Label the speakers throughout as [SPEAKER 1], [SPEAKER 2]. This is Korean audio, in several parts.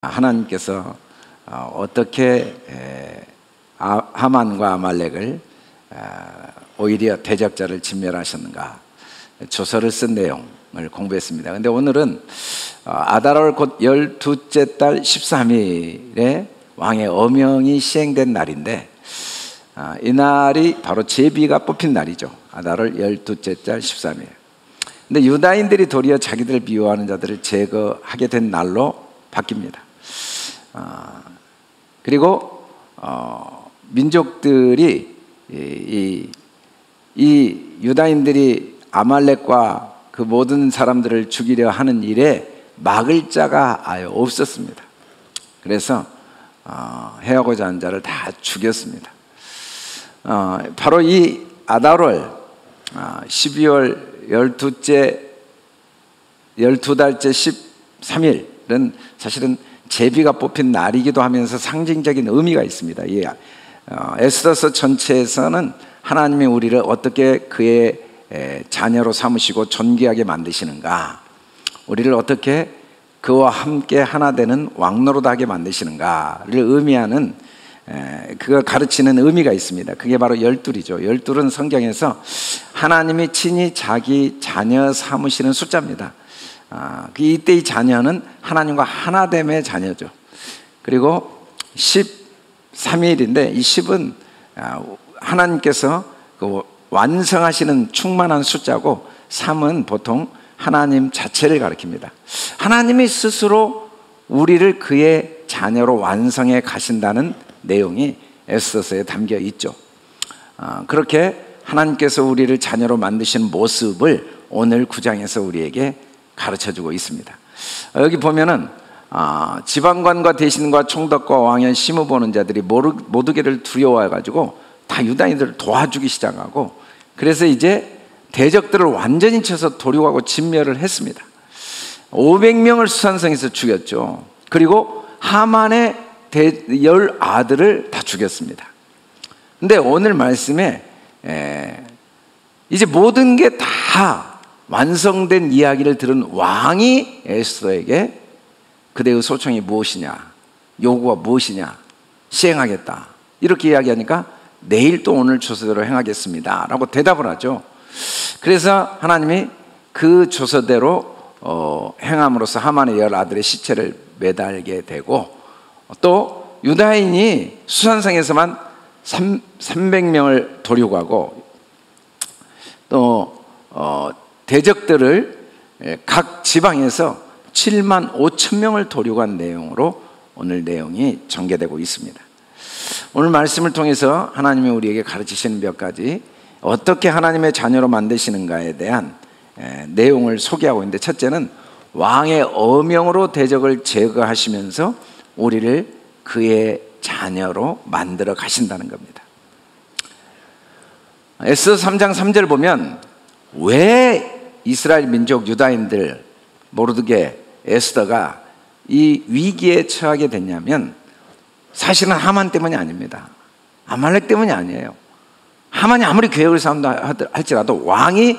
[SPEAKER 1] 하나님께서 어떻게 하만과 아말렉을 오히려 대적자를 진멸하셨는가 조서를 쓴 내용을 공부했습니다. 근데 오늘은 아달월 곧 12째 달 13일에 왕의 어명이 시행된 날인데, 이 날이 바로 제비가 뽑힌 날이죠. 아달월 12째 달 13일. 근데 유다인들이 도리어 자기들을 미워하는 자들을 제거하게 된 날로 바뀝니다. 그리고 민족들이 이 유다인들이 아말렉과 그 모든 사람들을 죽이려 하는 일에 막을 자가 아예 없었습니다. 그래서 해하고자 하는 자를 다 죽였습니다. 바로 이 아달월 12월 12달째 13일은 사실은 제비가 뽑힌 날이기도 하면서 상징적인 의미가 있습니다. 이 에스더서 전체에서는 하나님이 우리를 어떻게 그의 자녀로 삼으시고 존귀하게 만드시는가, 우리를 어떻게 그와 함께 하나 되는 왕노릇하게 만드시는가를 의미하는, 그걸 가르치는 의미가 있습니다. 그게 바로 열둘이죠. 열둘은 성경에서 하나님이 친히 자기 자녀 삼으시는 숫자입니다. 이때 이 자녀는 하나님과 하나됨의 자녀죠. 그리고 13일인데 이 10은 하나님께서 그 완성하시는 충만한 숫자고, 3은 보통 하나님 자체를 가리킵니다. 하나님이 스스로 우리를 그의 자녀로 완성해 가신다는 내용이 에스더서에 담겨 있죠. 그렇게 하나님께서 우리를 자녀로 만드신 모습을 오늘 9장에서 우리에게 가르쳐주고 있습니다. 여기 보면은 지방관과 대신과 총독과 왕의 심을 보는 자들이 모두게를 두려워해가지고 다 유다인들을 도와주기 시작하고, 그래서 이제 대적들을 완전히 쳐서 도륙하고 진멸을 했습니다. 500명을 수산성에서 죽였죠. 그리고 하만의 10 아들을 다 죽였습니다. 근데 오늘 말씀에 이제 모든 게 다 완성된 이야기를 들은 왕이 에스더에게 그대의 소청이 무엇이냐, 요구가 무엇이냐, 시행하겠다 이렇게 이야기하니까 내일 또 오늘 조서대로 행하겠습니다 라고 대답을 하죠. 그래서 하나님이 그 조서대로 행함으로써 하만의 10 아들의 시체를 매달게 되고, 또 유다인이 수산성에서만 300명을 도륙하고, 또 대적들을 각 지방에서 7만 5천 명을 도륙한 내용으로 오늘 내용이 전개되고 있습니다. 오늘 말씀을 통해서 하나님이 우리에게 가르치시는 몇 가지, 어떻게 하나님의 자녀로 만드시는가에 대한 내용을 소개하고 있는데, 첫째는 왕의 어명으로 대적을 제거하시면서 우리를 그의 자녀로 만들어 가신다는 겁니다. 에스더 3장 3절 보면 왜 이스라엘 민족 유다인들 모르드게 에스더가 이 위기에 처하게 됐냐면, 사실은 하만 때문이 아닙니다. 아말렉 때문이 아니에요. 하만이 아무리 계획을 세운다 할지라도 왕이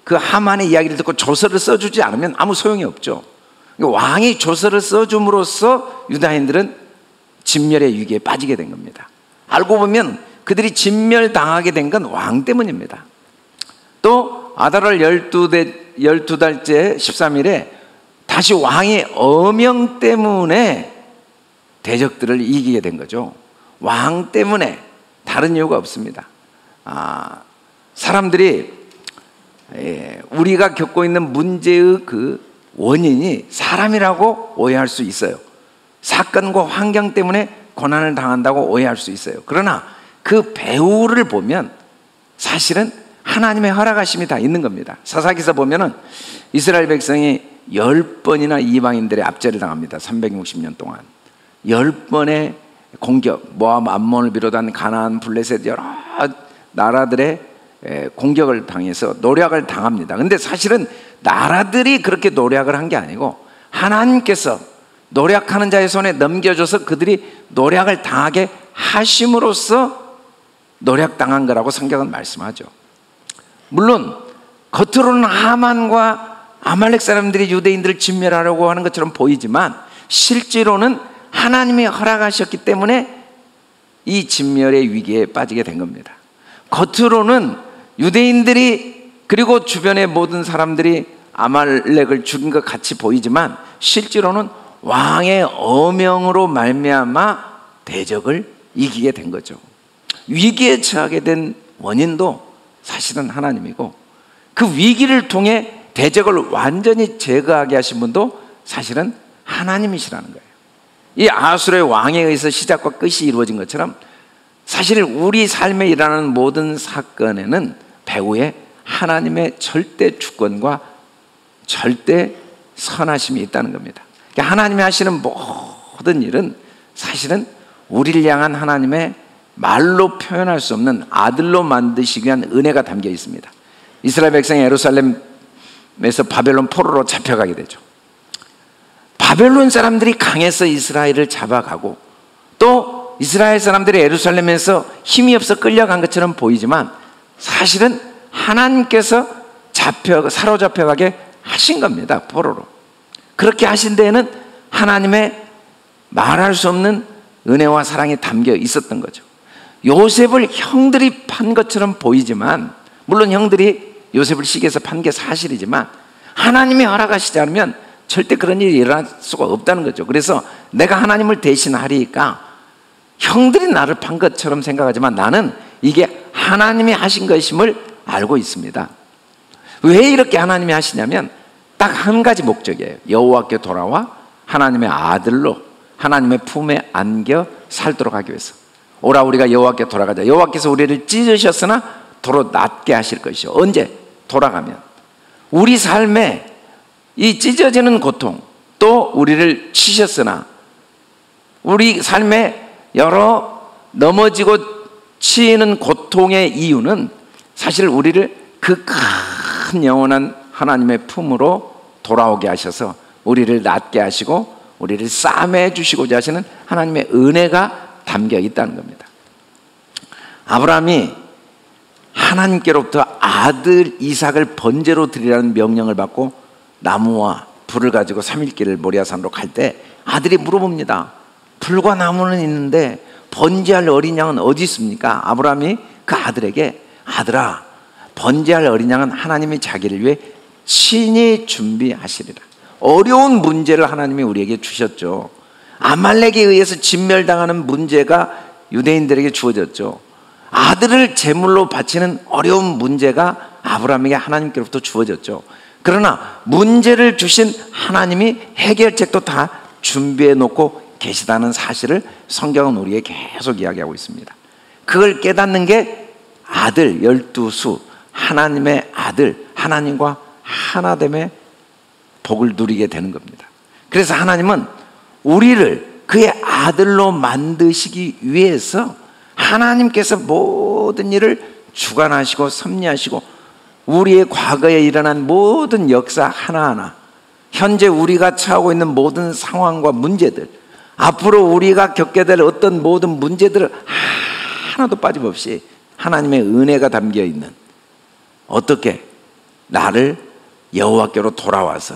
[SPEAKER 1] 그 하만의 이야기를 듣고 조서를 써주지 않으면 아무 소용이 없죠. 왕이 조서를 써줌으로써 유다인들은 진멸의 위기에 빠지게 된 겁니다. 알고 보면 그들이 진멸당하게 된 건 왕 때문입니다. 또 아달월 12달째 13일에 다시 왕의 어명 때문에 대적들을 이기게 된 거죠. 왕 때문에, 다른 이유가 없습니다. 사람들이 우리가 겪고 있는 문제의 그 원인이 사람이라고 오해할 수 있어요. 사건과 환경 때문에 고난을 당한다고 오해할 수 있어요. 그러나 그 배후를 보면 사실은 하나님의 허락하심이 다 있는 겁니다. 사사기서 보면은 이스라엘 백성이 10번이나 이방인들의 압제를 당합니다. 360년 동안 10번의 공격, 모압, 암몬을 비롯한 가나안, 블레셋 여러 나라들의 공격을 당해서 노략을 당합니다. 근데 사실은 나라들이 그렇게 노략을 한 게 아니고 하나님께서 노략하는 자의 손에 넘겨줘서 그들이 노략을 당하게 하심으로써 노략당한 거라고 성경은 말씀하죠. 물론 겉으로는 하만과 아말렉 사람들이 유대인들을 진멸하려고 하는 것처럼 보이지만 실제로는 하나님이 허락하셨기 때문에 이 진멸의 위기에 빠지게 된 겁니다. 겉으로는 유대인들이 그리고 주변의 모든 사람들이 아말렉을 죽인 것 같이 보이지만 실제로는 왕의 어명으로 말미암아 대적을 이기게 된 거죠. 위기에 처하게 된 원인도 사실은 하나님이고, 그 위기를 통해 대적을 완전히 제거하게 하신 분도 사실은 하나님이시라는 거예요. 이 아수르의 왕에 의해서 시작과 끝이 이루어진 것처럼 사실 우리 삶에 일어나는 모든 사건에는 배후에 하나님의 절대 주권과 절대 선하심이 있다는 겁니다. 그러니까 하나님이 하시는 모든 일은 사실은 우리를 향한 하나님의 말로 표현할 수 없는 아들로 만드시기 위한 은혜가 담겨 있습니다. 이스라엘 백성이 예루살렘에서 바벨론 포로로 잡혀가게 되죠. 바벨론 사람들이 강해서 이스라엘을 잡아가고, 또 이스라엘 사람들이 예루살렘에서 힘이 없어 끌려간 것처럼 보이지만 사실은 하나님께서 사로잡혀가게 하신 겁니다. 포로로. 그렇게 하신 데에는 하나님의 말할 수 없는 은혜와 사랑이 담겨 있었던 거죠. 요셉을 형들이 판 것처럼 보이지만, 물론 형들이 요셉을 시기해서 판 게 사실이지만 하나님이 허락하시지 않으면 절대 그런 일이 일어날 수가 없다는 거죠. 그래서 내가 하나님을 대신하리니까 형들이 나를 판 것처럼 생각하지만 나는 이게 하나님이 하신 것임을 알고 있습니다. 왜 이렇게 하나님이 하시냐면 딱 한 가지 목적이에요. 여호와께 돌아와 하나님의 아들로 하나님의 품에 안겨 살도록 하기 위해서. 오라 우리가 여호와께 돌아가자. 여호와께서 우리를 찢으셨으나 도로 낫게 하실 것이요. 언제? 돌아가면. 우리 삶에 이 찢어지는 고통, 또 우리를 치셨으나 우리 삶에 여러 넘어지고 치이는 고통의 이유는 사실 우리를 그 큰 영원한 하나님의 품으로 돌아오게 하셔서 우리를 낫게 하시고 우리를 싸매 주시고자 하시는 하나님의 은혜가 담겨 있다는 겁니다. 아브라함이 하나님께로부터 아들 이삭을 번제로 드리라는 명령을 받고 나무와 불을 가지고 3일길을 모리아산으로 갈 때 아들이 물어봅니다. 불과 나무는 있는데 번제할 어린 양은 어디 있습니까? 아브라함이 그 아들에게, 아들아, 번제할 어린 양은 하나님이 자기를 위해 친히 준비하시리라. 어려운 문제를 하나님이 우리에게 주셨죠. 아말렉에 의해서 진멸당하는 문제가 유대인들에게 주어졌죠. 아들을 제물로 바치는 어려운 문제가 아브라함에게 하나님께로부터 주어졌죠. 그러나 문제를 주신 하나님이 해결책도 다 준비해 놓고 계시다는 사실을 성경은 우리에게 계속 이야기하고 있습니다. 그걸 깨닫는 게 아들 12수, 하나님의 아들, 하나님과 하나됨의 복을 누리게 되는 겁니다. 그래서 하나님은 우리를 그의 아들로 만드시기 위해서 하나님께서 모든 일을 주관하시고 섭리하시고 우리의 과거에 일어난 모든 역사 하나하나, 현재 우리가 처하고 있는 모든 상황과 문제들, 앞으로 우리가 겪게 될 어떤 모든 문제들을 하나도 빠짐없이 하나님의 은혜가 담겨 있는, 어떻게 나를 여호와께로 돌아와서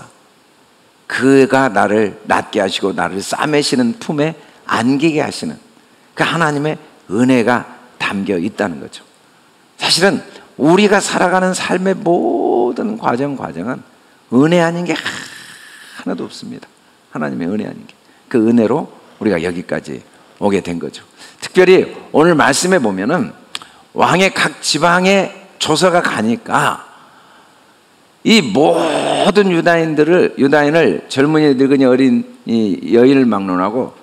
[SPEAKER 1] 그가 나를 낫게 하시고 나를 싸매시는 품에 안기게 하시는 그 하나님의 은혜가 담겨 있다는 거죠. 사실은 우리가 살아가는 삶의 모든 과정은 은혜 아닌 게 하나도 없습니다. 하나님의 은혜 아닌 게. 그 은혜로 우리가 여기까지 오게 된 거죠. 특별히 오늘 말씀에 보면은 왕의 각 지방에 조서가 가니까 이 모든 유다인을 젊은이 늙은이 어린 이 여인을 막론하고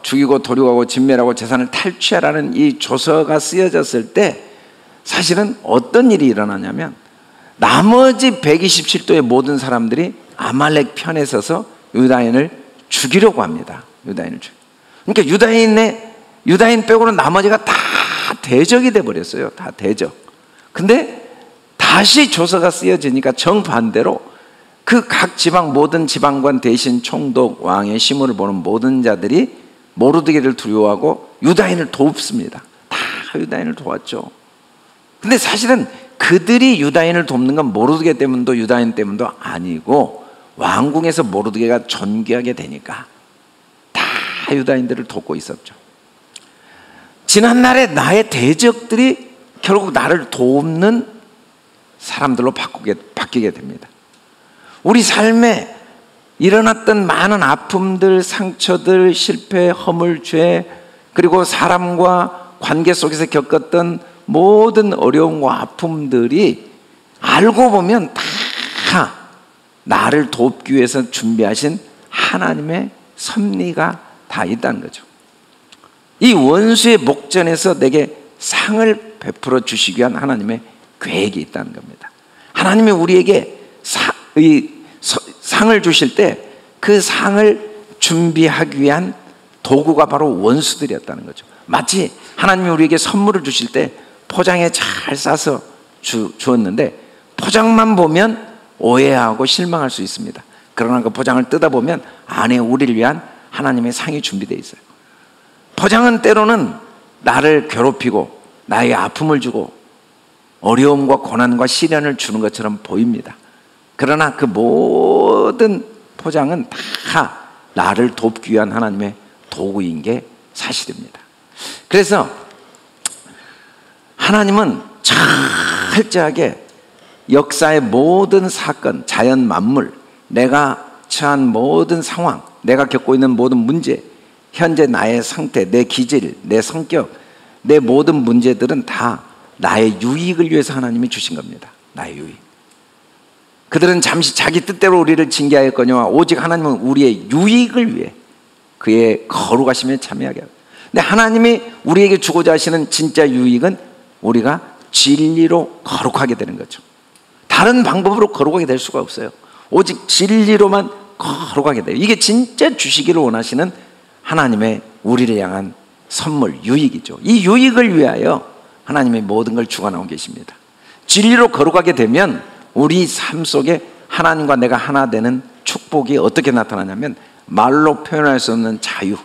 [SPEAKER 1] 죽이고 도륙하고 진멸하고 재산을 탈취하라는 이 조서가 쓰여졌을 때 사실은 어떤 일이 일어나냐면 나머지 127도의 모든 사람들이 아말렉 편에 서서 유다인을 죽이려고 합니다. 그러니까 유다인 빼고는 나머지가 다 대적이 돼버렸어요. 다 대적. 근데 다시 조서가 쓰여지니까 정반대로 그 각 지방 모든 지방관 대신 총독 왕의 시무를 보는 모든 자들이 모르드게를 두려워하고 유다인을 돕습니다. 다 유다인을 도왔죠. 근데 사실은 그들이 유다인을 돕는 건 모르드게 때문도 유다인 때문도 아니고 왕궁에서 모르드게가 존귀하게 되니까 다 유다인들을 돕고 있었죠. 지난날에 나의 대적들이 결국 나를 돕는 사람들로 바뀌게 됩니다. 우리 삶에 일어났던 많은 아픔들, 상처들, 실패, 허물, 죄, 그리고 사람과 관계 속에서 겪었던 모든 어려움과 아픔들이 알고 보면 다 나를 돕기 위해서 준비하신 하나님의 섭리가 다 있다는 거죠. 이 원수의 목전에서 내게 상을 베풀어 주시기 위한 하나님의 계획이 있다는 겁니다. 하나님이 우리에게 상을 주실 때 그 상을 준비하기 위한 도구가 바로 원수들이었다는 거죠. 마치 하나님이 우리에게 선물을 주실 때 포장에 잘 싸서 주었는데 포장만 보면 오해하고 실망할 수 있습니다. 그러나 그 포장을 뜯어보면 안에 우리를 위한 하나님의 상이 준비되어 있어요. 포장은 때로는 나를 괴롭히고 나에게 아픔을 주고 어려움과 고난과 시련을 주는 것처럼 보입니다. 그러나 그 모든 포장은 다 나를 돕기 위한 하나님의 도구인 게 사실입니다. 그래서 하나님은 철저하게 역사의 모든 사건, 자연 만물, 내가 처한 모든 상황, 내가 겪고 있는 모든 문제, 현재 나의 상태, 내 기질, 내 성격, 내 모든 문제들은 다 나의 유익을 위해서 하나님이 주신 겁니다. 나의 유익. 그들은 잠시 자기 뜻대로 우리를 징계하였거니와 오직 하나님은 우리의 유익을 위해 그의 거룩하심에 참여하게 합니다. 근데 하나님이 우리에게 주고자 하시는 진짜 유익은 우리가 진리로 거룩하게 되는 거죠. 다른 방법으로 거룩하게 될 수가 없어요. 오직 진리로만 거룩하게 돼요. 이게 진짜 주시기를 원하시는 하나님의 우리를 향한 선물, 유익이죠. 이 유익을 위하여 하나님의 모든 걸 주관하고 계십니다. 진리로 거룩하게 되면 우리 삶 속에 하나님과 내가 하나 되는 축복이 어떻게 나타나냐면 말로 표현할 수 없는 자유,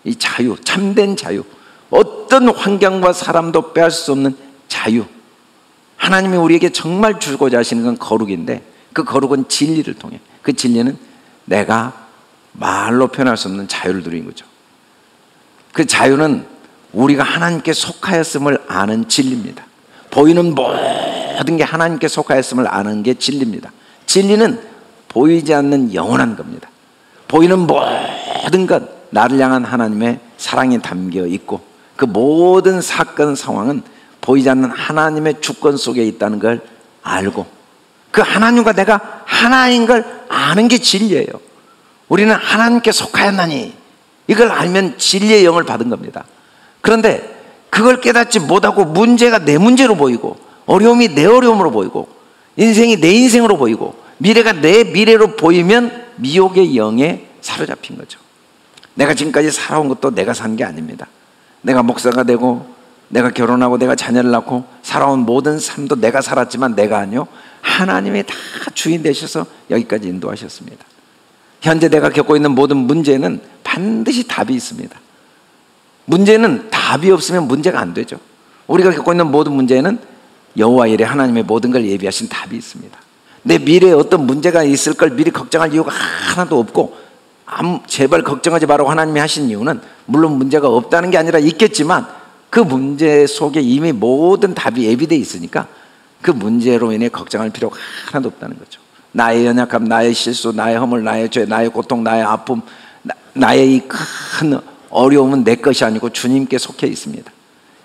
[SPEAKER 1] 이 자유, 참된 자유, 어떤 환경과 사람도 빼앗을 수 없는 자유. 하나님이 우리에게 정말 주고자 하시는 건 거룩인데 그 거룩은 진리를 통해, 그 진리는 내가 말로 표현할 수 없는 자유를 누리는 거죠. 그 자유는 우리가 하나님께 속하였음을 아는 진리입니다. 보이는 모든 게 하나님께 속하였음을 아는 게 진리입니다. 진리는 보이지 않는 영원한 겁니다. 보이는 모든 것, 나를 향한 하나님의 사랑이 담겨 있고 그 모든 사건 상황은 보이지 않는 하나님의 주권 속에 있다는 걸 알고 그 하나님과 내가 하나인 걸 아는 게 진리예요. 우리는 하나님께 속하였나니 이걸 알면 진리의 영을 받은 겁니다. 그런데 그걸 깨닫지 못하고 문제가 내 문제로 보이고 어려움이 내 어려움으로 보이고 인생이 내 인생으로 보이고 미래가 내 미래로 보이면 미혹의 영에 사로잡힌 거죠. 내가 지금까지 살아온 것도 내가 산 게 아닙니다. 내가 목사가 되고 내가 결혼하고 내가 자녀를 낳고 살아온 모든 삶도 내가 살았지만 내가 아니요, 하나님이 다 주인 되셔서 여기까지 인도하셨습니다. 현재 내가 겪고 있는 모든 문제는 반드시 답이 있습니다. 문제는 답이 없으면 문제가 안 되죠. 우리가 겪고 있는 모든 문제는 여호와 이레 하나님의 모든 걸 예비하신 답이 있습니다. 내 미래에 어떤 문제가 있을 걸 미리 걱정할 이유가 하나도 없고 제발 걱정하지 말라고 하나님이 하신 이유는 물론 문제가 없다는 게 아니라 있겠지만 그 문제 속에 이미 모든 답이 예비되어 있으니까 그 문제로 인해 걱정할 필요가 하나도 없다는 거죠. 나의 연약함, 나의 실수, 나의 허물, 나의 죄, 나의 고통, 나의 아픔, 나의 이 큰 어려움은 내 것이 아니고 주님께 속해 있습니다.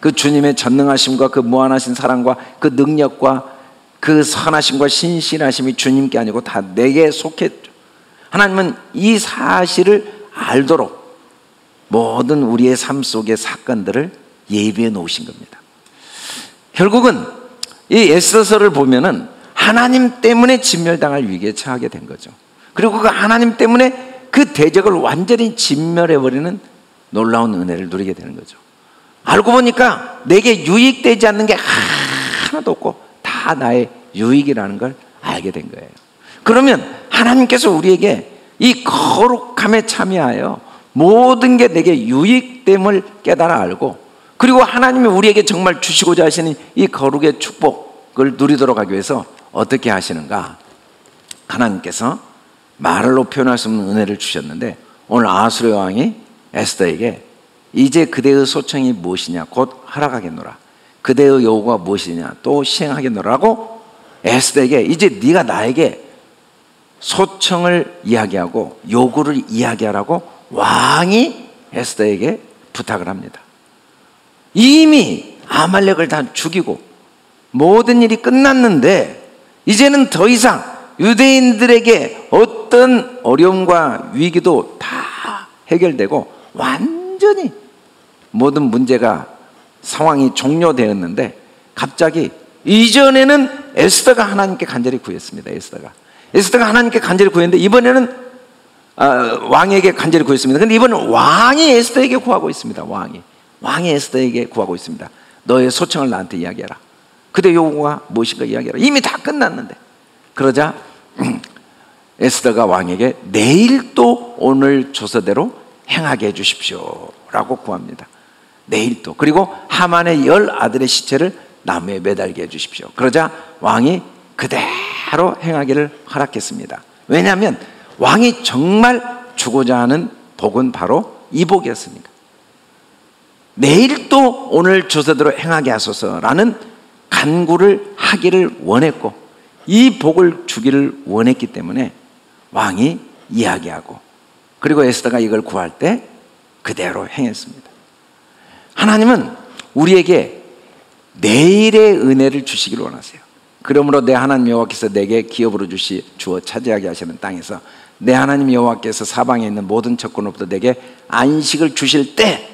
[SPEAKER 1] 그 주님의 전능하심과 그 무한하신 사랑과 그 능력과 그 선하심과 신실하심이 주님께 아니고 다 내게 속했죠. 하나님은 이 사실을 알도록 모든 우리의 삶 속의 사건들을 예비해 놓으신 겁니다. 결국은 이 에스더서를 보면은 하나님 때문에 진멸당할 위기에 처하게 된 거죠. 그리고 그 하나님 때문에 그 대적을 완전히 진멸해버리는 놀라운 은혜를 누리게 되는 거죠. 알고 보니까 내게 유익되지 않는 게 하나도 없고 다 나의 유익이라는 걸 알게 된 거예요. 그러면 하나님께서 우리에게 이 거룩함에 참여하여 모든 게 내게 유익됨을 깨달아 알고, 그리고 하나님이 우리에게 정말 주시고자 하시는 이 거룩의 축복, 복을 누리도록 하기 위해서 어떻게 하시는가? 하나님께서 말로 표현할 수 없는 은혜를 주셨는데, 오늘 아수르 왕이 에스더에게 이제 그대의 소청이 무엇이냐, 곧 하락하겠노라. 그대의 요구가 무엇이냐, 또 시행하겠노라고 에스더에게 이제 네가 나에게 소청을 이야기하고 요구를 이야기하라고 왕이 에스더에게 부탁을 합니다. 이미 아말렉을 다 죽이고 모든 일이 끝났는데 이제는 더 이상 유대인들에게 어떤 어려움과 위기도 다 해결되고 완전히 모든 문제가 상황이 종료되었는데, 갑자기 이전에는 에스더가 하나님께 간절히 구했습니다. 에스더가 하나님께 간절히 구했는데 이번에는 왕에게 간절히 구했습니다. 그런데 이번엔 왕이 에스더에게 구하고 있습니다. 왕이 에스더에게 구하고 있습니다. 너의 소청을 나한테 이야기해라. 그대 요구가 무엇인가 이야기해라. 이미 다 끝났는데. 그러자 에스더가 왕에게 내일 또 오늘 조서대로 행하게 해주십시오 라고 구합니다. 내일 또. 그리고 하만의 10 아들의 시체를 나무에 매달게 해주십시오. 그러자 왕이 그대로 행하기를 허락했습니다. 왜냐하면 왕이 정말 주고자 하는 복은 바로 이 복이었으니까. 내일 또 오늘 조서대로 행하게 하소서라는 간구를 하기를 원했고, 이 복을 주기를 원했기 때문에 왕이 이야기하고, 그리고 에스더가 이걸 구할 때 그대로 행했습니다. 하나님은 우리에게 내일의 은혜를 주시기를 원하세요. 그러므로 내 하나님 여호와께서 내게 기업으로 주어 차지하게 하시는 땅에서 내 하나님 여호와께서 사방에 있는 모든 적군으로부터 내게 안식을 주실 때,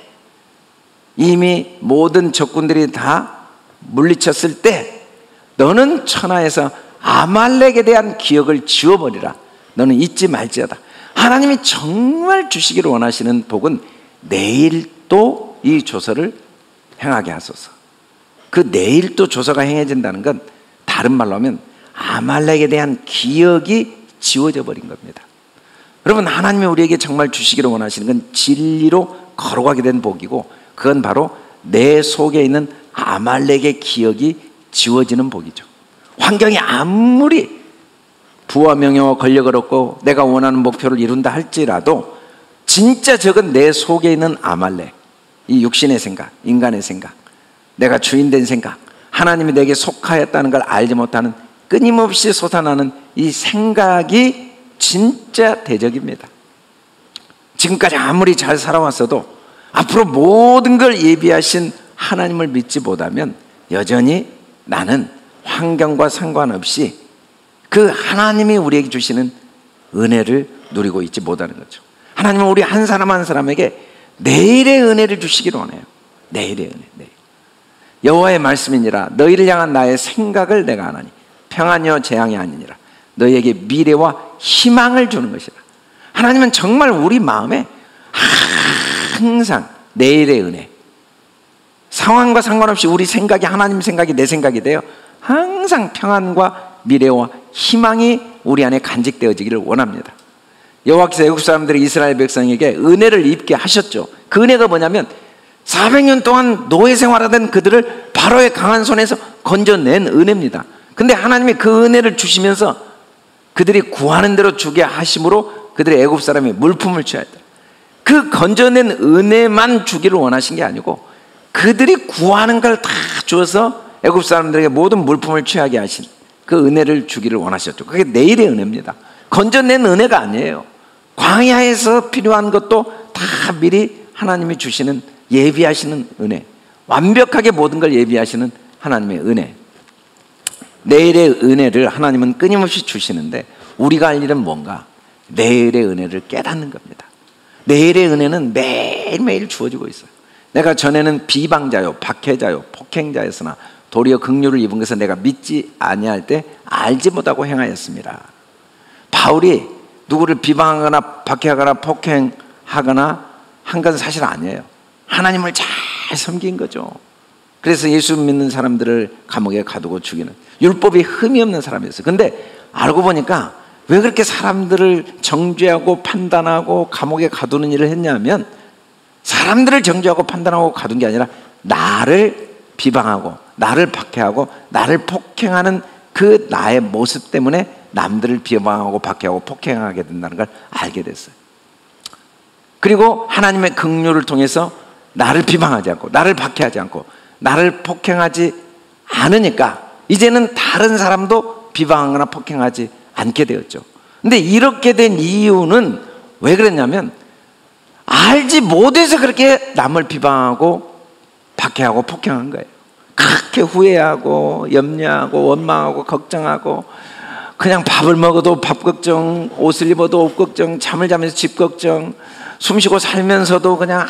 [SPEAKER 1] 이미 모든 적군들이 다 물리쳤을 때 너는 천하에서 아말렉에 대한 기억을 지워버리라. 너는 잊지 말지어다. 하나님이 정말 주시기를 원하시는 복은 내일 또 이 조서를 행하게 하소서. 그 내일 또 조서가 행해진다는 건 다른 말로 하면 아말렉에 대한 기억이 지워져 버린 겁니다. 여러분, 하나님이 우리에게 정말 주시기를 원하시는 건 진리로 걸어가게 된 복이고, 그건 바로 내 속에 있는 아말렉의 기억이 지워지는 복이죠. 환경이 아무리 부와 명예와 권력을 얻고 내가 원하는 목표를 이룬다 할지라도 진짜 적은 내 속에 있는 아말렉, 이 육신의 생각, 인간의 생각, 내가 주인된 생각, 하나님이 내게 속하였다는 걸 알지 못하는 끊임없이 솟아나는 이 생각이 진짜 대적입니다. 지금까지 아무리 잘 살아왔어도 앞으로 모든 걸 예비하신 하나님을 믿지 못하면 여전히 나는 환경과 상관없이 그 하나님이 우리에게 주시는 은혜를 누리고 있지 못하는 거죠. 하나님은 우리 한 사람 한 사람에게 내일의 은혜를 주시기를 원해요. 내일의 은혜. 내일. 여호와의 말씀이니라. 너희를 향한 나의 생각을 내가 아나니 평안이요 재앙이 아니니라. 너희에게 미래와 희망을 주는 것이라. 하나님은 정말 우리 마음에 항상 내일의 은혜, 상황과 상관없이 우리 생각이 하나님 생각이 내 생각이 돼요. 항상 평안과 미래와 희망이 우리 안에 간직되어지기를 원합니다. 여호와께서 애굽 사람들이 이스라엘 백성에게 은혜를 입게 하셨죠. 그 은혜가 뭐냐면 400년 동안 노예 생활하던 그들을 바로의 강한 손에서 건져낸 은혜입니다. 근데 하나님이 그 은혜를 주시면서 그들이 구하는 대로 주게 하심으로 그들의 애굽 사람이 물품을 취하였다. 그 건져낸 은혜만 주기를 원하신 게 아니고 그들이 구하는 걸 다 주어서 애굽 사람들에게 모든 물품을 취하게 하신 그 은혜를 주기를 원하셨죠. 그게 내일의 은혜입니다. 건져낸 은혜가 아니에요. 광야에서 필요한 것도 다 미리 하나님이 주시는 예비하시는 은혜, 완벽하게 모든 걸 예비하시는 하나님의 은혜. 내일의 은혜를 하나님은 끊임없이 주시는데 우리가 할 일은 뭔가? 내일의 은혜를 깨닫는 겁니다. 내일의 은혜는 매일매일 주어지고 있어요. 내가 전에는 비방자요, 박해자요, 폭행자였으나 도리어 긍휼을 입은 것은 내가 믿지 아니할 때 알지 못하고 행하였습니다. 바울이 누구를 비방하거나 박해하거나 폭행하거나 한 건 사실 아니에요. 하나님을 잘 섬긴 거죠. 그래서 예수 믿는 사람들을 감옥에 가두고 죽이는 율법이 흠이 없는 사람이었어요. 근데 알고 보니까 왜 그렇게 사람들을 정죄하고 판단하고 감옥에 가두는 일을 했냐면 사람들을 정죄하고 판단하고 가둔 게 아니라 나를 비방하고 나를 박해하고 나를 폭행하는 그 나의 모습 때문에 남들을 비방하고 박해하고 폭행하게 된다는 걸 알게 됐어요. 그리고 하나님의 긍휼을 통해서 나를 비방하지 않고 나를 박해하지 않고 나를 폭행하지 않으니까 이제는 다른 사람도 비방하거나 폭행하지 않게 되었죠. 근데 이렇게 된 이유는 왜 그랬냐면 알지 못해서 그렇게 남을 비방하고 박해하고 폭행한 거예요. 그렇게 후회하고 염려하고 원망하고 걱정하고 그냥 밥을 먹어도 밥 걱정, 옷을 입어도 옷 걱정, 잠을 자면서 집 걱정, 숨쉬고 살면서도 그냥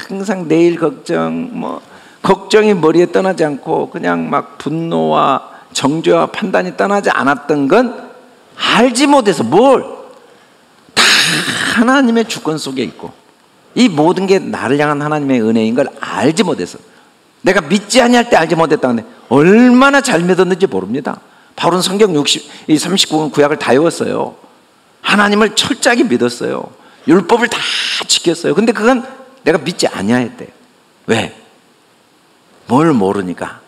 [SPEAKER 1] 항상 내일 걱정, 뭐 걱정이 머리에 떠나지 않고 그냥 막 분노와 정죄와 판단이 떠나지 않았던 건 알지 못해서 뭘 다 하나님의 주권 속에 있고 이 모든 게 나를 향한 하나님의 은혜인 걸 알지 못해서 내가 믿지 아니할 때 알지 못했다는데 얼마나 잘 믿었는지 모릅니다. 바울은 성경 39권 구약을 다 외웠어요. 하나님을 철저하게 믿었어요. 율법을 다 지켰어요. 근데 그건 내가 믿지 아니하였대. 왜? 뭘 모르니까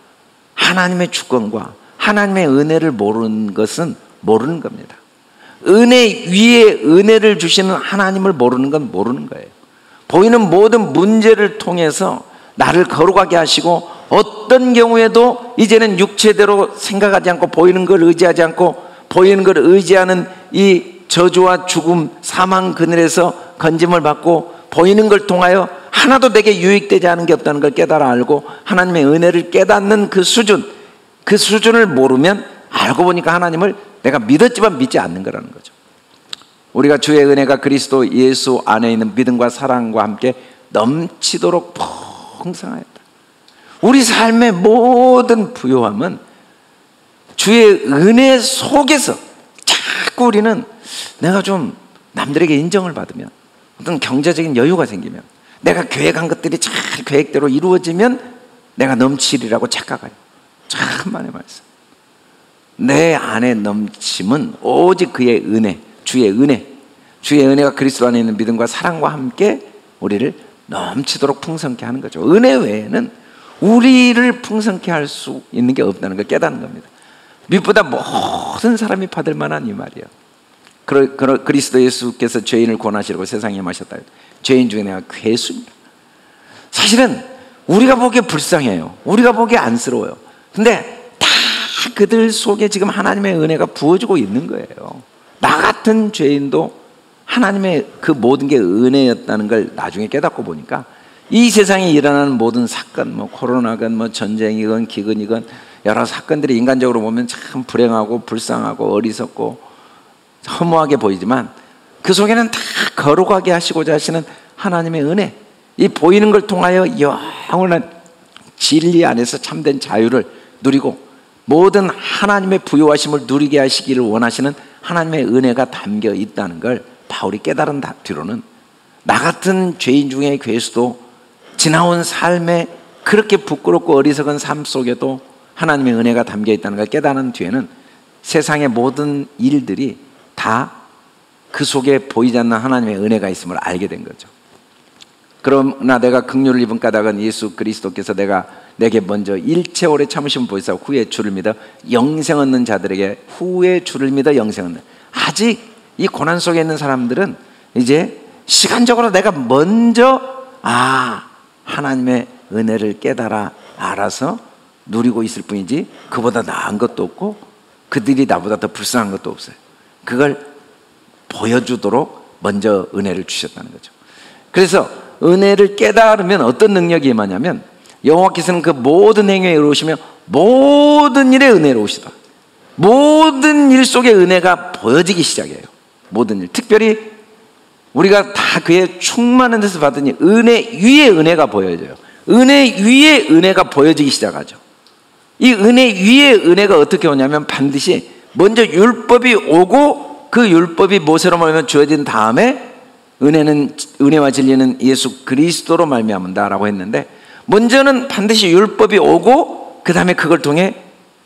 [SPEAKER 1] 하나님의 주권과 하나님의 은혜를 모르는 것은 모르는 겁니다. 은혜 위에 은혜를 주시는 하나님을 모르는 건 모르는 거예요. 보이는 모든 문제를 통해서 나를 거룩하게 하시고 어떤 경우에도 이제는 육체대로 생각하지 않고 보이는 걸 의지하지 않고 보이는 걸 의지하는 이 저주와 죽음, 사망 그늘에서 건짐을 받고 보이는 걸 통하여 하나도 내게 유익되지 않은 게 없다는 걸 깨달아 알고 하나님의 은혜를 깨닫는 그 수준을 모르면 알고 보니까 하나님을 내가 믿었지만 믿지 않는 거라는 거죠. 우리가 주의 은혜가 그리스도 예수 안에 있는 믿음과 사랑과 함께 넘치도록 풍성하였다. 우리 삶의 모든 부요함은 주의 은혜 속에서 자꾸 우리는 내가 좀 남들에게 인정을 받으면 어떤 경제적인 여유가 생기면 내가 계획한 것들이 잘 계획대로 이루어지면 내가 넘치리라고 착각해요. 참만의 말씀. 내 안에 넘침은 오직 그의 은혜, 주의 은혜가 그리스도 안에 있는 믿음과 사랑과 함께 우리를 넘치도록 풍성케 하는 거죠. 은혜 외에는 우리를 풍성케 할 수 있는 게 없다는 걸 깨닫는 겁니다. 무엇보다 모든 사람이 받을 만한 이 말이에요. 그리스도 예수께서 죄인을 구원하시려고 세상에 임하셨다. 죄인 중에 내가 괴수입니다. 사실은 우리가 보기에 불쌍해요. 우리가 보기에 안쓰러워요. 근데 다 그들 속에 지금 하나님의 은혜가 부어지고 있는 거예요. 나 같은 죄인도 하나님의 그 모든 게 은혜였다는 걸 나중에 깨닫고 보니까 이 세상에 일어나는 모든 사건, 뭐 코로나건 뭐 전쟁이건 기근이건 여러 사건들이 인간적으로 보면 참 불행하고 불쌍하고 어리석고 허무하게 보이지만 그 속에는 다 거룩하게 하시고자 하시는 하나님의 은혜, 이 보이는 걸 통하여 영원한 진리 안에서 참된 자유를 누리고 모든 하나님의 부요하심을 누리게 하시기를 원하시는 하나님의 은혜가 담겨 있다는 걸 바울이 깨달은 뒤로는 나 같은 죄인 중에 괴수도 지나온 삶에 그렇게 부끄럽고 어리석은 삶 속에도 하나님의 은혜가 담겨 있다는 걸 깨달은 뒤에는 세상의 모든 일들이 다 그 속에 보이지 않는 하나님의 은혜가 있음을 알게 된 거죠. 그러나 내가 긍휼을 입은 까닭은 예수 그리스도께서 내게 먼저 일체 오래 참으심을 보이사 후에 주를 믿어 영생 얻는 자들에게 후에 주를 믿어 영생 얻는, 아직 이 고난 속에 있는 사람들은 이제 시간적으로 내가 먼저 하나님의 은혜를 깨달아 알아서 누리고 있을 뿐이지 그보다 나은 것도 없고 그들이 나보다 더 불쌍한 것도 없어요. 그걸 보여주도록 먼저 은혜를 주셨다는 거죠. 그래서 은혜를 깨달으면 어떤 능력이 임하냐면 여호와께서는 그 모든 행위에 이루시며 모든 일에 은혜로우시다. 모든 일 속에 은혜가 보여지기 시작해요. 모든 일, 특별히 우리가 다 그의 충만한 데서 받으니 은혜 위에 은혜가 보여져요. 은혜 위에 은혜가 보여지기 시작하죠. 이 은혜 위에 은혜가 어떻게 오냐면 반드시 먼저 율법이 오고 그 율법이 모세로 말하면 주어진 다음에 은혜와 진리는 예수 그리스도로 말미암는다라고 했는데, 먼저는 반드시 율법이 오고 그 다음에 그걸 통해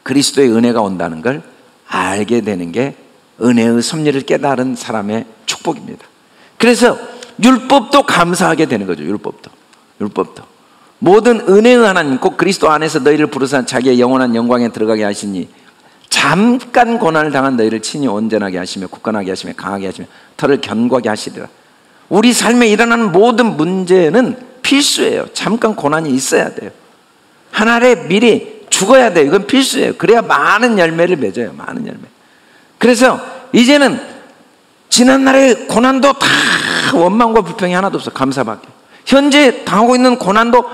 [SPEAKER 1] 그리스도의 은혜가 온다는 걸 알게 되는 게 은혜의 섭리를 깨달은 사람의 축복입니다. 그래서 율법도 감사하게 되는 거죠. 율법도. 모든 은혜의 하나님 곧 그리스도 안에서 너희를 부르사 자기의 영원한 영광에 들어가게 하시니 잠깐 고난을 당한 너희를 친히 온전하게 하시며 굳건하게 하시며 강하게 하시며 털을 견고하게 하시리라. 우리 삶에 일어나는 모든 문제는 필수예요. 잠깐 고난이 있어야 돼요. 하나의 미리 죽어야 돼요. 이건 필수예요. 그래야 많은 열매를 맺어요. 많은 열매. 그래서 이제는 지난날의 고난도 다 원망과 불평이 하나도 없어. 감사밖에. 현재 당하고 있는 고난도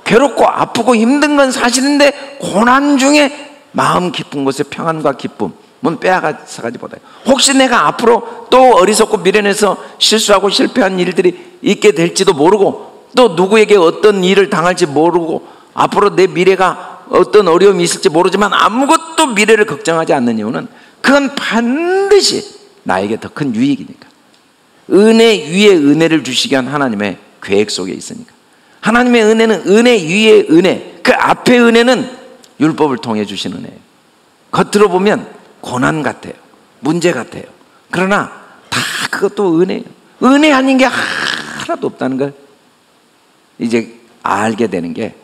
[SPEAKER 1] 괴롭고 아프고 힘든 건 사실인데 고난 중에 마음 깊은 곳에 평안과 기쁨은 빼앗아가지보다 혹시 내가 앞으로 또 어리석고 미련해서 실수하고 실패한 일들이 있게 될지도 모르고 또 누구에게 어떤 일을 당할지 모르고 앞으로 내 미래가 어떤 어려움이 있을지 모르지만 아무것도 미래를 걱정하지 않는 이유는 그건 반드시 나에게 더 큰 유익이니까. 은혜 위에 은혜를 주시게 한 하나님의 계획 속에 있으니까. 하나님의 은혜는 은혜 위에 은혜, 그 앞에 은혜는 율법을 통해 주신 은혜예요. 겉으로 보면 고난 같아요. 문제 같아요. 그러나 다 그것도 은혜예요. 은혜 아닌 게 하나도 없다는 걸 이제 알게 되는 게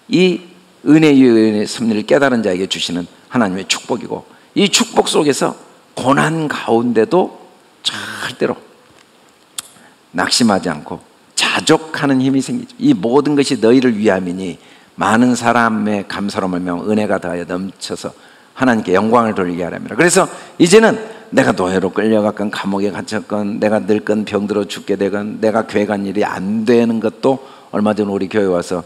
[SPEAKER 1] 이 은혜 위에 은혜의 섭리를 깨달은 자에게 주시는 하나님의 축복이고, 이 축복 속에서 고난 가운데도 절대로 낙심하지 않고 자족하는 힘이 생기죠. 이 모든 것이 너희를 위함이니 많은 사람의 감사로 말미암아 은혜가 더하여 넘쳐서 하나님께 영광을 돌리게 하랍니다. 그래서 이제는 내가 노예로 끌려갔건 감옥에 갇혔건 내가 늙건 병들어 죽게 되건 내가 교회 간 일이 안 되는 것도 얼마 전 우리 교회 와서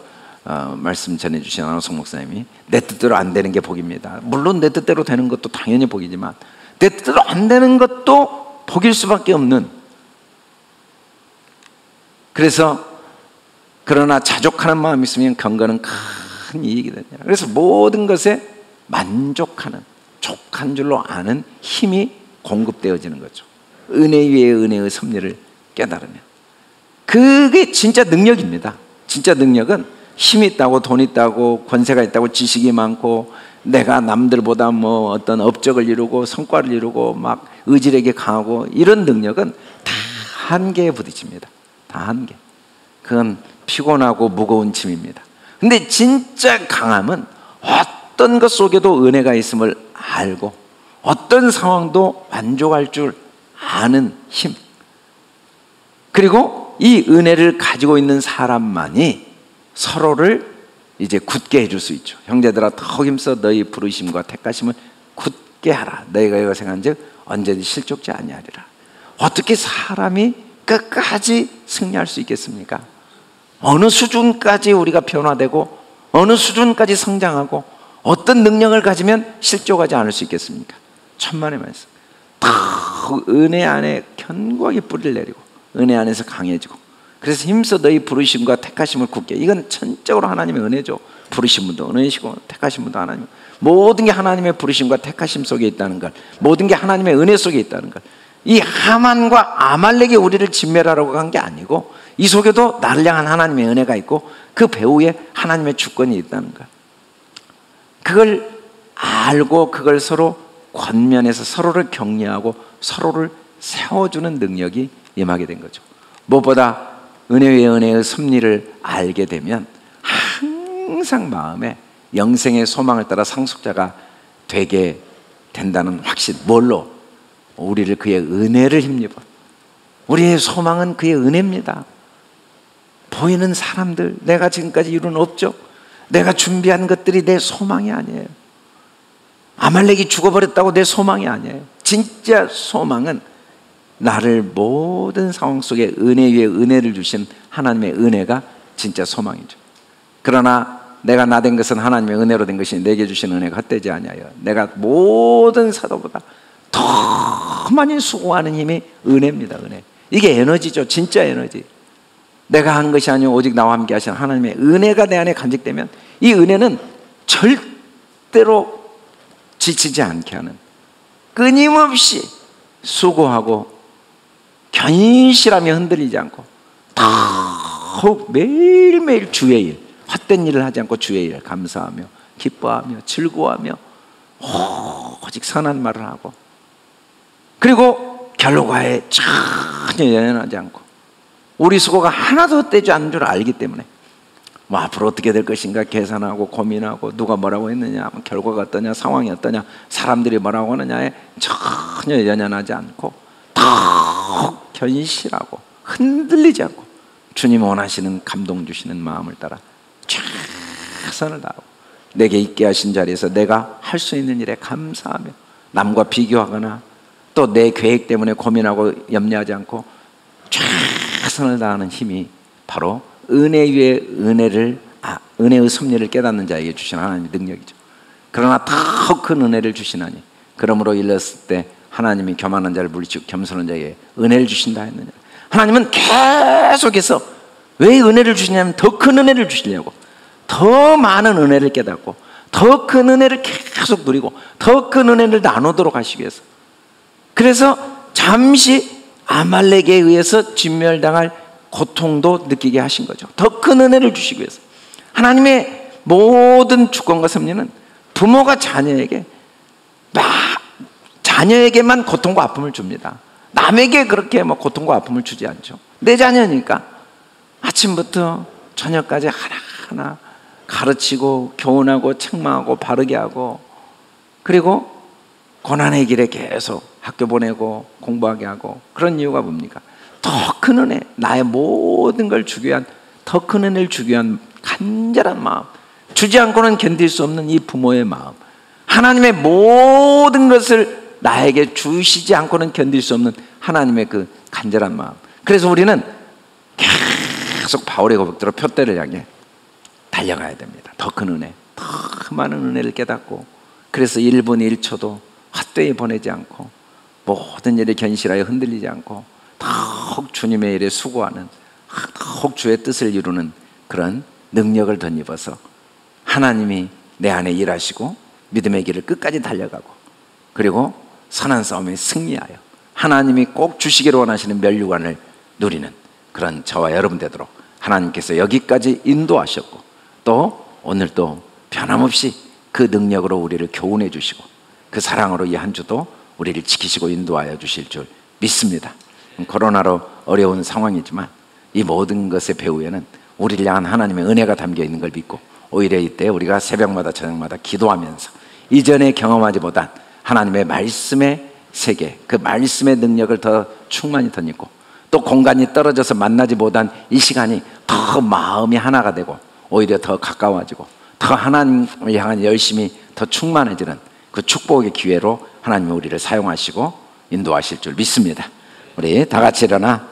[SPEAKER 1] 말씀 전해주신 안호성 목사님이 내 뜻대로 안 되는 게 복입니다. 물론 내 뜻대로 되는 것도 당연히 복이지만 내 뜻대로 안 되는 것도 복일 수밖에 없는, 그래서 그러나 자족하는 마음이 있으면 경건은 큰 이익이 되냐. 그래서 모든 것에 만족하는, 족한 줄로 아는 힘이 공급되어지는 거죠. 은혜 위에 은혜의 섭리를 깨달으면. 그게 진짜 능력입니다. 진짜 능력은 힘이 있다고 돈 있다고 권세가 있다고 지식이 많고 내가 남들보다 뭐 어떤 업적을 이루고 성과를 이루고 막 의지력이 강하고 이런 능력은 다 한계에 부딪힙니다. 다 한계. 그건 피곤하고 무거운 짐입니다. 근데 진짜 강함은 어떤 것 속에도 은혜가 있음을 알고 어떤 상황도 만족할 줄 아는 힘, 그리고 이 은혜를 가지고 있는 사람만이 서로를 이제 굳게 해줄 수 있죠. 형제들아 더 힘써 너희 부르심과 택하심을 굳게 하라. 너희가 이거 생각한즉 언제든지 실족지 아니하리라. 어떻게 사람이 끝까지 승리할 수 있겠습니까? 어느 수준까지 우리가 변화되고 어느 수준까지 성장하고 어떤 능력을 가지면 실족하지 않을 수 있겠습니까? 천만의 말씀. 다 은혜 안에 견고하게 뿌리를 내리고 은혜 안에서 강해지고, 그래서 힘써 너희 부르심과 택하심을 굳게. 이건 전적으로 하나님의 은혜죠. 부르신 분도 은혜이시고 택하신 분도 하나님. 모든 게 하나님의 부르심과 택하심 속에 있다는 걸, 모든 게 하나님의 은혜 속에 있다는 걸. 이 하만과 아말렉이 우리를 진멸하라고 한 게 아니고 이 속에도 나를 향한 하나님의 은혜가 있고 그 배후에 하나님의 주권이 있다는 걸. 그걸 알고 그걸 서로 권면해서 서로를 격려하고 서로를 세워주는 능력이 임하게 된 거죠. 무엇보다 은혜 위에 은혜의 섭리를 알게 되면 항상 마음에 영생의 소망을 따라 상속자가 되게 된다는 확신. 뭘로? 우리를 그의 은혜를 힘입어. 우리의 소망은 그의 은혜입니다. 보이는 사람들, 내가 지금까지 이룬 업적, 내가 준비한 것들이 내 소망이 아니에요. 아말렉이 죽어버렸다고 내 소망이 아니에요. 진짜 소망은 나를 모든 상황 속에 은혜 위에 은혜를 주신 하나님의 은혜가 진짜 소망이죠. 그러나 내가 나 된 것은 하나님의 은혜로 된 것이니 내게 주신 은혜가 헛되지 아니하여 내가 모든 사도보다 더 많이 수고하는 힘이 은혜입니다. 은혜. 이게 에너지죠. 진짜 에너지. 내가 한 것이 아니고 오직 나와 함께 하신 하나님의 은혜가 내 안에 간직되면 이 은혜는 절대로 지치지 않게 하는, 끊임없이 수고하고 견실하며 흔들리지 않고 더욱 매일매일 주의 일, 헛된 일을 하지 않고 주의 일 감사하며 기뻐하며 즐거워하며 오직 선한 말을 하고, 그리고 결과에 전혀 연연하지 않고 우리 수고가 하나도 헛되지 않는 줄 알기 때문에 뭐 앞으로 어떻게 될 것인가 계산하고 고민하고 누가 뭐라고 했느냐, 뭐 결과가 어떠냐, 상황이 어떠냐, 사람들이 뭐라고 하느냐에 전혀 연연하지 않고 더욱 견실하고 흔들리지 않고 주님 원하시는 감동 주시는 마음을 따라 최선을 다하고 내게 있게 하신 자리에서 내가 할 수 있는 일에 감사하며 남과 비교하거나 또 내 계획 때문에 고민하고 염려하지 않고 최선을 다하는 힘이 바로 은혜 위에 은혜의 섭리를 깨닫는 자에게 주신 하나님의 능력이죠. 그러나 더 큰 은혜를 주시나니 그러므로 일렀을 때 하나님이 교만한 자를 물리치고 겸손한 자에게 은혜를 주신다 했느냐. 하나님은 계속해서 왜 은혜를 주시냐면 더 큰 은혜를 주시려고, 더 많은 은혜를 깨닫고 더 큰 은혜를 계속 누리고 더 큰 은혜를 나누도록 하시기 위해서. 그래서 잠시 아말렉에 의해서 진멸당할 고통도 느끼게 하신 거죠. 더 큰 은혜를 주시기 위해서. 하나님의 모든 주권과 섭리는 부모가 자녀에게만 고통과 아픔을 줍니다. 남에게 그렇게 뭐 고통과 아픔을 주지 않죠. 내 자녀니까 아침부터 저녁까지 하나하나 가르치고 교훈하고 책망하고 바르게 하고, 그리고 고난의 길에 계속 학교 보내고 공부하게 하고. 그런 이유가 뭡니까? 더 큰 은혜, 나의 모든 걸 주기 위한, 더 큰 은혜를 주기 위한 간절한 마음, 주지 않고는 견딜 수 없는 이 부모의 마음, 하나님의 모든 것을 나에게 주시지 않고는 견딜 수 없는 하나님의 그 간절한 마음. 그래서 우리는 계속 바울의 고백대로 표대를 향해 달려가야 됩니다. 더 큰 은혜, 더 많은 은혜를 깨닫고, 그래서 1분 1초도 헛되이 보내지 않고 모든 일에 견실하여 흔들리지 않고 더욱 주님의 일에 수고하는, 더욱 주의 뜻을 이루는 그런 능력을 덧입어서 하나님이 내 안에 일하시고 믿음의 길을 끝까지 달려가고, 그리고 선한 싸움에 승리하여 하나님이 꼭 주시기를 원하시는 멸류관을 누리는 그런 저와 여러분 되도록 하나님께서 여기까지 인도하셨고, 또 오늘도 변함없이 그 능력으로 우리를 교훈해 주시고 그 사랑으로 이 한 주도 우리를 지키시고 인도하여 주실 줄 믿습니다. 코로나로 어려운 상황이지만 이 모든 것의 배후에는 우리를 향한 하나님의 은혜가 담겨 있는 걸 믿고, 오히려 이때 우리가 새벽마다 저녁마다 기도하면서 이전에 경험하지 못한 하나님의 말씀의 세계, 그 말씀의 능력을 더 충만히 덧입고, 또 공간이 떨어져서 만나지 못한 이 시간이 더 마음이 하나가 되고 오히려 더 가까워지고 더 하나님을 향한 열심이 더 충만해지는 그 축복의 기회로 하나님이 우리를 사용하시고 인도하실 줄 믿습니다. 우리 다 같이 일어나